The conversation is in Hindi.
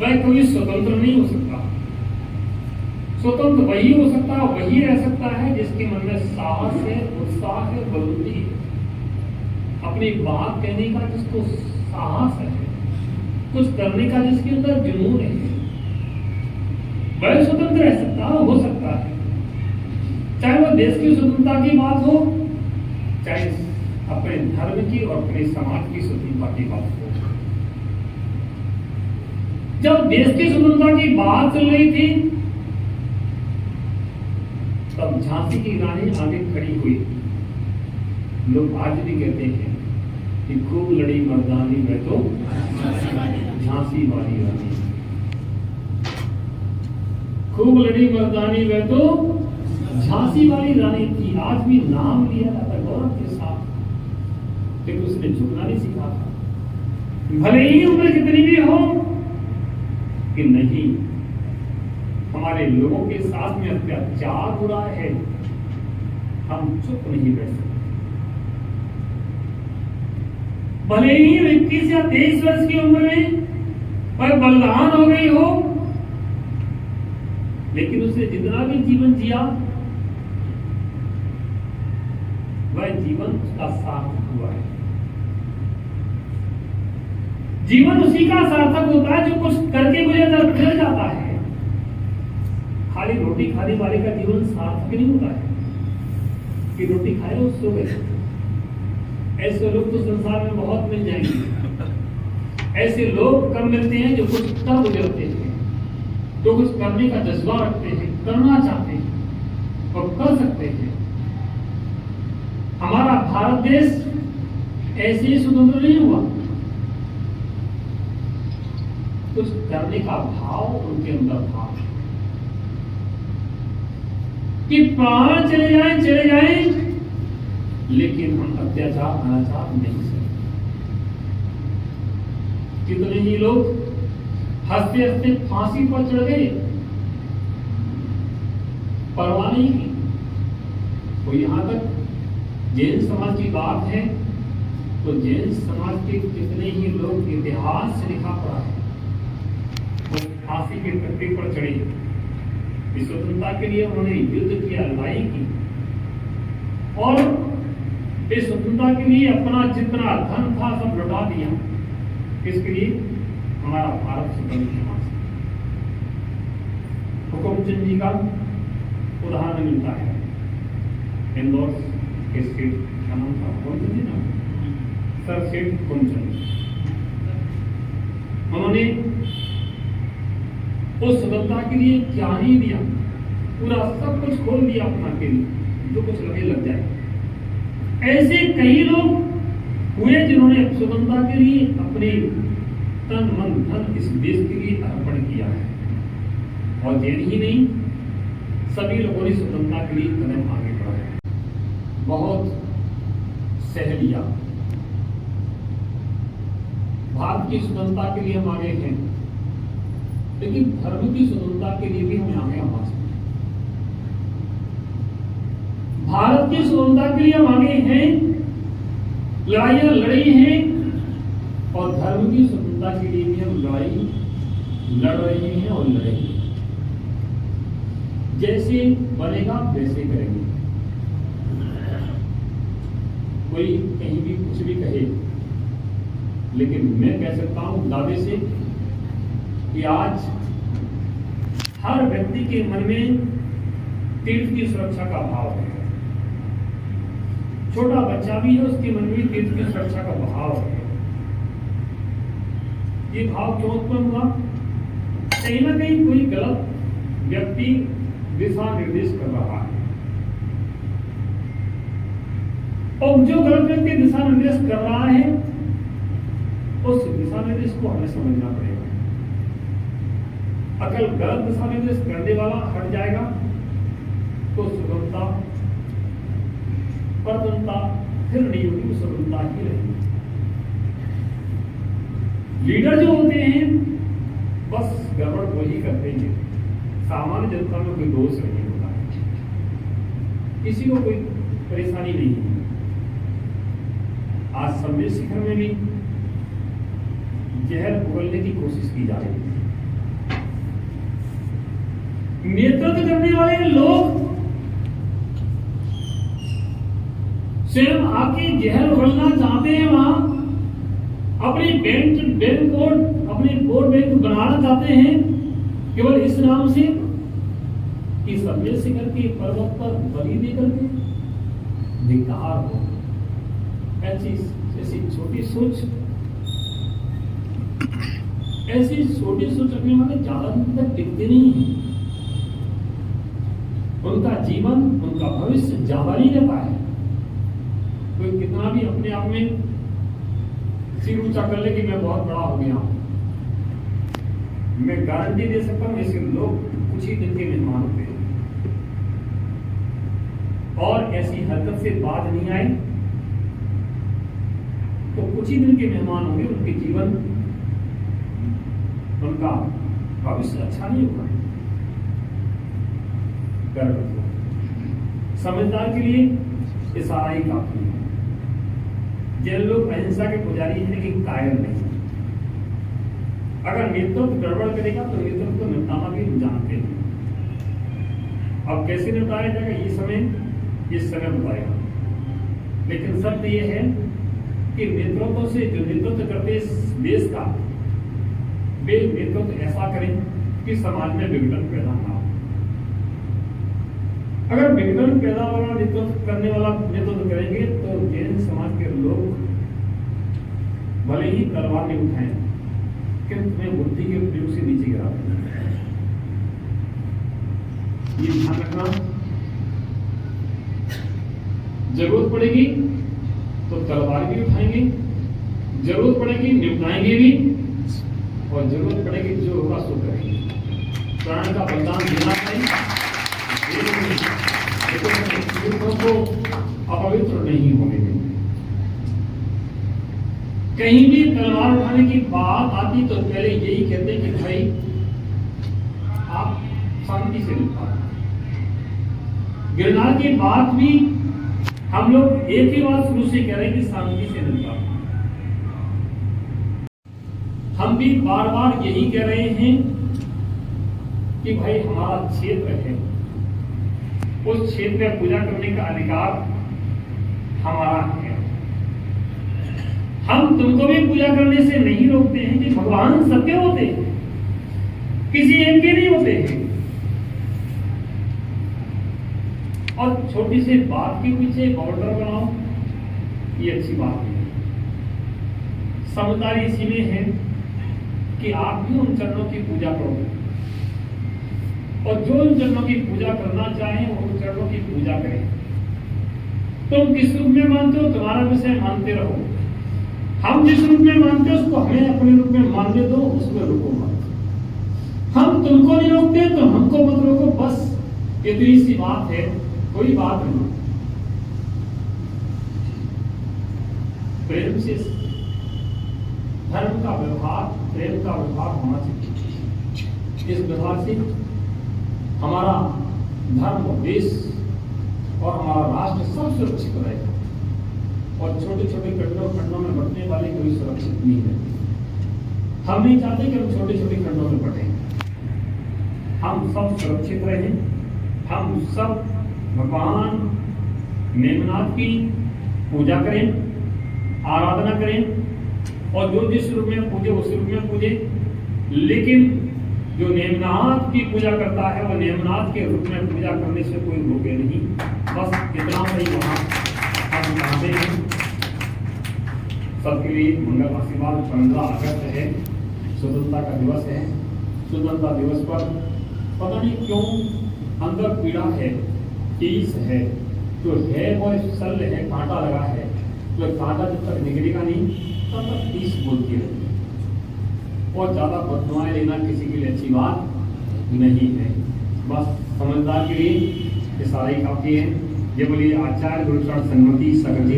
वह कभी स्वतंत्र नहीं हो सकता। स्वतंत्र वही हो सकता है, वही रह सकता है जिसके मन में साहस है, उत्साह है, बलबुद्धि है, अपनी बात कहने का जिसको साहस है, कुछ करने का जिसके अंदर जुनून है, वह स्वतंत्र रह सकता है, हो सकता है। चाहे वह देश की स्वतंत्रता की बात हो, चाहे अपने धर्म की और अपने समाज की स्वतंत्रता की बात हो। जब देश की स्वतंत्रता की बात चल रही थी, तब झांसी की रानी आगे खड़ी हुई। लोग आज भी कहते हैं कि खूब लड़ी मर्दानी में तो झांसी वाली रानी, खूब लड़ी मर्दानी में तो झांसी वाली रानी थी। आज भी नाम लिया जाता है गौरव के साथ, लेकिन उसने झुकना नहीं सीखा था। भले ही उम्र कितनी भी हो कि नहीं, हमारे लोगों के साथ में अत्याचार हो रहा है, हम चुप नहीं बैठ सकते। भले ही 21 या 23 वर्ष की उम्र में वह बलिदान हो गई हो, लेकिन उसने जितना भी जीवन जिया वह जीवन उसका सार्थक हुआ है। जीवन उसी का सार्थक होता है जो कुछ करके गुजर जाता है। खाली रोटी खाने वाले का जीवन सार्थक नहीं होता है कि रोटी खाए और सो गए। ऐसे लोग तो संसार में बहुत मिल जाएंगे। ऐसे लोग कम मिलते हैं जो कुछ कर गुजरते हैं, जो कुछ करने का जज्बा रखते हैं, करना चाहते हैं और कर सकते हैं। हमारा भारत देश ऐसे ही स्वतंत्र नहीं हुआ। कुछ करने का भाव उनके अंदर था कि प्राण चले जाएं, लेकिन हम अत्याचार अनाचार नहीं सकते। कितने ही लोग हंसते हंसते फांसी पर चढ़ गए, परवाह नहीं की। तो यहां तक जैन समाज की बात है तो जैन समाज के कितने ही लोग इतिहास से लिखा पड़ा है, वो फांसी के तख्ते पर चढ़े। इस स्वतंत्रता के लिए उन्होंने युद्ध किया, लड़ाई की, और इस स्वतंत्रता के लिए अपना जितना धन था सब लौटा दिया। किसके लिए? हमारा भारत स्वतंत्र हुआ। हुकुमचंद जी का उदाहरण मिलता है। इंदौर के सेठ का नाम था हुकुमचंद जी ना, सर सेठ हुकुमचंद। उन्होंने उस स्वतंत्रता के लिए क्या नहीं दिया, पूरा सब कुछ खोल दिया अपना के लिए, जो कुछ लगे लग जाए। ऐसे कई लोग हुए जिन्होंने स्वतंत्रता के लिए अपने तन मन धन इस देश के लिए अर्पण किया है। और जैन ही नहीं, सभी लोगों ने स्वतंत्रता के लिए कदम आगे बढ़ाया, बहुत सह लिया। भारत की स्वतंत्रता के लिए हम आगे हैं, लेकिन धर्म की स्वतंत्रता के लिए भी हमें आगे आना चाहिए। भारत की स्वतंत्रता के लिए हम आगे हैं, लड़ाइयां लड़ी हैं, और धर्म की स्वतंत्रता के लिए भी हम लड़ाई लड़ रहे हैं और लड़ेंगे। जैसे बनेगा वैसे करेंगे। कोई कहीं भी कुछ भी कहे, लेकिन मैं कह सकता हूं दावे से कि आज हर व्यक्ति के मन में तीर्थ की सुरक्षा का भाव है। छोटा बच्चा भी है, उसके मन में तीर्थ की सुरक्षा का भाव है। ये भाव क्यों उत्पन्न हुआ? कहीं ना कहीं कोई गलत व्यक्ति दिशा निर्देश कर रहा है, और जो गलत व्यक्ति दिशा निर्देश कर रहा है उस दिशा निर्देश को हमें समझना पड़ेगा। अगर गलत दिशा निर्देश करने वाला हट जाएगा तो स्वतंत्रता परतंत्रता फिर नहीं होगी, स्वतंत्रता ही रहेगी। लीडर जो होते हैं बस गड़बड़ वही करते हैं, सामान्य जनता में कोई दोष नहीं होता है, किसी को कोई परेशानी नहीं है। आज संदेश शिखर में भी जहर उगलने की कोशिश की जा रही है। नेतृत्व करने वाले लोग स्वयं आके जहर उगलना चाहते हैं, वहां अपनी बैंक वोट बैंक बनाना चाहते हैं केवल इस नाम से कि सभ्य से करके पर्वत पर बलि दे करके धिक्कार हो। ऐसी छोटी सोच रखने वाले ज्यादा दिन तक टिकते नहीं हैं। उनका जीवन, उनका भविष्य ज्यादा नहीं रहता है। कोई कितना भी अपने आप में सिर ऊंचा कर ले कि मैं बहुत बड़ा हो गया हूं, मैं गारंटी दे सकता हूं ऐसे लोग कुछ ही दिन के मेहमान होते हैं। और ऐसी हरकत से बाज नहीं आए तो कुछ ही दिन के मेहमान होंगे, उनके जीवन, उनका भविष्य अच्छा नहीं होगा। समझदार के लिए इशारा ही काफी है। जिन लोग अहिंसा के पुजारी हैं कि कायर नहीं, अगर नेतृत्व गड़बड़ करेगा तो नेतृत्व को निपटाना भी हम जानते हैं। अब कैसे निपटाया जाएगा ये समय बताएगा। लेकिन सत्य यह है कि नेतृत्व से जो नेतृत्व करते इस देश का, वे नेतृत्व ऐसा करें कि समाज में विघटन पैदा ना हो। अगर विघटन पैदा वाला नेतृत्व करने वाला नेतृत्व करेंगे तो जैन समाज के लोग भले ही तलवार नहीं उठाएं, किंतु तुम्हें बुद्धि के प्रयोग से नीचे गिरा देंगे। ये ध्यान रखना। जरूरत पड़ेगी तो तलवार भी उठाएंगे, जरूरत पड़ेगी निपटाएंगे भी, और जरूरत पड़ेगी जो होगा सो करेंगे। प्राण का बलिदान देना चाहिए, को अपवित्र नहीं होने देंगे। कहीं भी तलवार उठाने की बात आती तो पहले यही कहते कि भाई आप शांति से निपटा। गिरनार की बात भी हम लोग एक ही बात शुरू से कह रहे हैं कि शांति से निपटा। हम भी बार बार यही कह रहे हैं कि भाई हमारा क्षेत्र है, उस क्षेत्र में पूजा करने का अधिकार हमारा है। हम तुमको भी पूजा करने से नहीं रोकते हैं कि भगवान सबके होते हैं, किसी एक के नहीं होते हैं। और छोटी सी बात के पीछे एक ऑर्डर बनाओ, ये अच्छी बात नहीं। समझदारी इसी में है कि आप भी उन चरणों की पूजा करो, और जो उन चरणों की पूजा करना चाहें वो उन चरणों की पूजा करें। तुम किस रूप में मानते हो तुम्हारा विषय, मानते रहो। हम जिस रूप में मानते हो उसको हमें अपने रूप में मानने दो, उसमें रुको मत। हम तुमको नहीं रोकते तो हमको मत रोको, बस इतनी सी बात है, कोई बात नहीं। प्रेम से धर्म का व्यवहार, प्रेम का व्यवहार होना चाहिए। इस व्यवहार से हमारा धर्म, देश और हमारा राष्ट्र सब सुरक्षित रहेगा, और छोटे छोटे खंडों में बंटने वाले कोई सुरक्षित नहीं है। हम नहीं चाहते कि हम छोटे छोटे खंडों में बंटे, हम सब सुरक्षित रहें। हम सब भगवान नेमनाथ की पूजा करें, आराधना करें, और जो जिस रूप में पूजे उस रूप में पूजे। लेकिन जो नेमनाथ की पूजा करता है वो नेमनाथ के रूप में पूजा करने से कोई रोके नहीं। बस इतना सही वहां हम चाहते हैं। सबके लिए मंगल आशीर्वाद। 15 अगस्त है, स्वतंत्रता का दिवस है। स्वतंत्रता दिवस पर पता नहीं क्यों अंदर पीड़ा है, टीस है, तो है वो शल्य है, कांटा लगा है, तो कांटा जब तक निकलेगा नहीं तब तक टीस बोलती है। और ज्यादा बददुआएं लेना किसी के लिए अच्छी बात नहीं है। बस समझदार के लिए ये सारे काफी है। ये बोलिए आचार्य गुरुचरण संगति सकल जी।